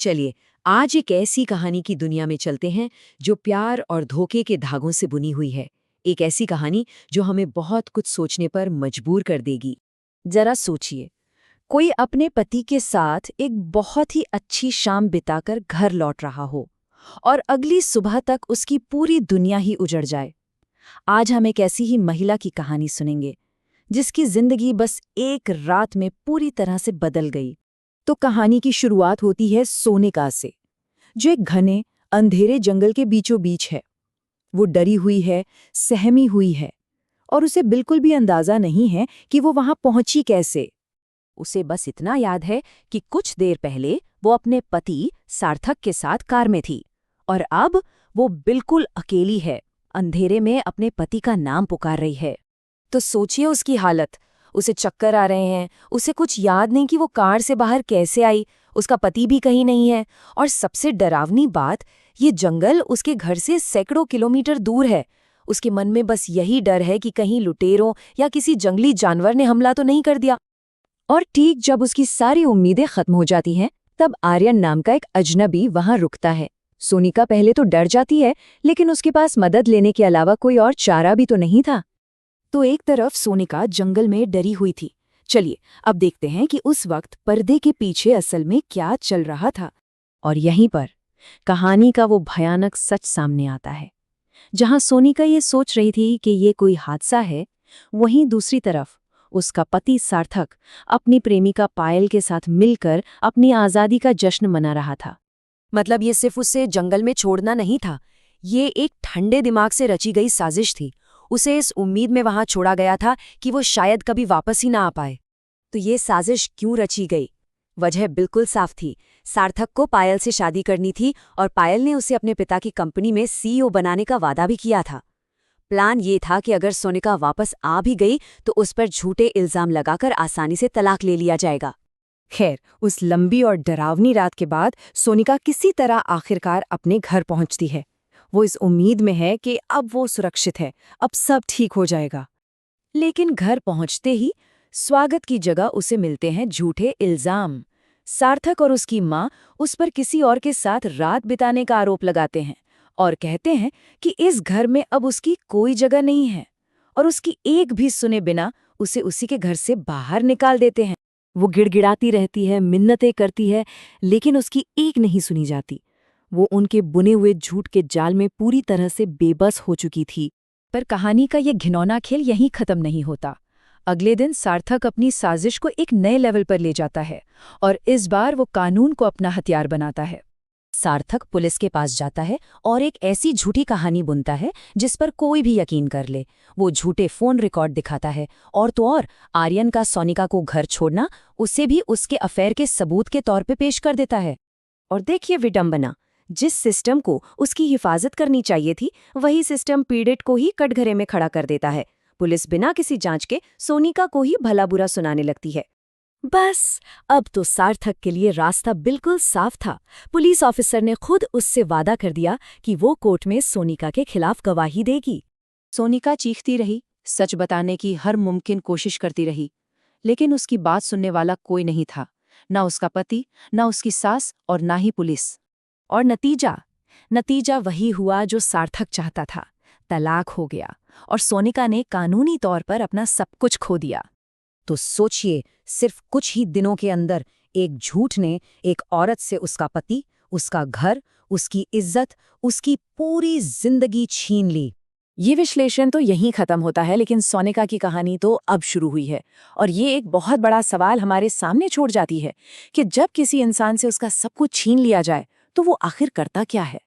चलिए, आज एक ऐसी कहानी की दुनिया में चलते हैं जो प्यार और धोखे के धागों से बुनी हुई है। एक ऐसी कहानी जो हमें बहुत कुछ सोचने पर मजबूर कर देगी। जरा सोचिए, कोई अपने पति के साथ एक बहुत ही अच्छी शाम बिताकर घर लौट रहा हो और अगली सुबह तक उसकी पूरी दुनिया ही उजड़ जाए। आज हम एक ऐसी ही महिला की कहानी सुनेंगे जिसकी जिंदगी बस एक रात में पूरी तरह से बदल गई। तो कहानी की शुरुआत होती है सोनिका से, जो एक घने अंधेरे जंगल के बीचों बीच है। वो डरी हुई है, सहमी हुई है और उसे बिल्कुल भी अंदाजा नहीं है कि वो वहां पहुंची कैसे। उसे बस इतना याद है कि कुछ देर पहले वो अपने पति सार्थक के साथ कार में थी और अब वो बिल्कुल अकेली है, अंधेरे में अपने पति का नाम पुकार रही है। तो सोचिए उसकी हालत। उसे चक्कर आ रहे हैं, उसे कुछ याद नहीं कि वो कार से बाहर कैसे आई, उसका पति भी कहीं नहीं है और सबसे डरावनी बात, ये जंगल उसके घर से सैकड़ों किलोमीटर दूर है। उसके मन में बस यही डर है कि कहीं लुटेरों या किसी जंगली जानवर ने हमला तो नहीं कर दिया। और ठीक जब उसकी सारी उम्मीदें खत्म हो जाती हैं, तब आर्यन नाम का एक अजनबी वहां रुकता है। सोनिका पहले तो डर जाती है, लेकिन उसके पास मदद लेने के अलावा कोई और चारा भी तो नहीं था। तो एक तरफ सोनिका जंगल में डरी हुई थी। चलिए अब देखते हैं कि उस वक्त पर्दे के पीछे असल में क्या चल रहा था। और यहीं पर कहानी का वो भयानक सच सामने आता है। जहां सोनिका ये सोच रही थी कि ये कोई हादसा है, वहीं दूसरी तरफ उसका पति सार्थक अपनी प्रेमिका पायल के साथ मिलकर अपनी आज़ादी का जश्न मना रहा था। मतलब ये सिर्फ उसे जंगल में छोड़ना नहीं था, ये एक ठंडे दिमाग से रची गई साजिश थी। उसे इस उम्मीद में वहां छोड़ा गया था कि वो शायद कभी वापस ही ना आ पाए। तो ये साजिश क्यों रची गई? वजह बिल्कुल साफ थी। सार्थक को पायल से शादी करनी थी और पायल ने उसे अपने पिता की कंपनी में सीईओ बनाने का वादा भी किया था। प्लान ये था कि अगर सोनिका वापस आ भी गई तो उस पर झूठे इल्जाम लगाकर आसानी से तलाक ले लिया जाएगा। खैर, उस लंबी और डरावनी रात के बाद सोनिका किसी तरह आखिरकार अपने घर पहुंचती है। वो इस उम्मीद में है कि अब वो सुरक्षित है, अब सब ठीक हो जाएगा। लेकिन घर पहुंचते ही स्वागत की जगह उसे मिलते हैं झूठे इल्जाम। सार्थक और उसकी माँ उस पर किसी और के साथ रात बिताने का आरोप लगाते हैं और कहते हैं कि इस घर में अब उसकी कोई जगह नहीं है और उसकी एक भी सुने बिना उसे उसी के घर से बाहर निकाल देते हैं। वो गिड़गिड़ाती रहती है, मिन्नतें करती है, लेकिन उसकी एक नहीं सुनी जाती। वो उनके बुने हुए झूठ के जाल में पूरी तरह से बेबस हो चुकी थी। पर कहानी का ये घिनौना खेल यहीं खत्म नहीं होता। अगले दिन सार्थक अपनी साजिश को एक नए लेवल पर ले जाता है और इस बार वो कानून को अपना हथियार बनाता है। सार्थक पुलिस के पास जाता है और एक ऐसी झूठी कहानी बुनता है जिस पर कोई भी यकीन कर ले। वो झूठे फोन रिकॉर्ड दिखाता है और तो और आर्यन का सोनिका को घर छोड़ना उसे भी उसके अफेयर के सबूत के तौर पे पेश कर देता है। और देखिए विडंबना, जिस सिस्टम को उसकी हिफाजत करनी चाहिए थी, वही सिस्टम पीड़ित को ही कटघरे में खड़ा कर देता है। पुलिस बिना किसी जांच के सोनिका को ही भला बुरा सुनाने लगती है। बस अब तो सार्थक के लिए रास्ता बिल्कुल साफ था। पुलिस ऑफिसर ने खुद उससे वादा कर दिया कि वो कोर्ट में सोनिका के खिलाफ गवाही देगी। सोनिका चीखती रही, सच बताने की हर मुमकिन कोशिश करती रही, लेकिन उसकी बात सुनने वाला कोई नहीं था। ना उसका पति, ना उसकी सास और ना ही पुलिस। और नतीजा वही हुआ जो सार्थक चाहता था। तलाक हो गया और सोनिका ने कानूनी तौर पर अपना सब कुछ खो दिया। तो सोचिए, सिर्फ कुछ ही दिनों के अंदर एक झूठ ने एक औरत से उसका पति, उसका घर, उसकी इज्जत, उसकी पूरी जिंदगी छीन ली। ये विश्लेषण तो यहीं खत्म होता है, लेकिन सोनिका की कहानी तो अब शुरू हुई है और ये एक बहुत बड़ा सवाल हमारे सामने छोड़ जाती है कि जब किसी इंसान से उसका सब कुछ छीन लिया जाए तो वो आखिर करता क्या है।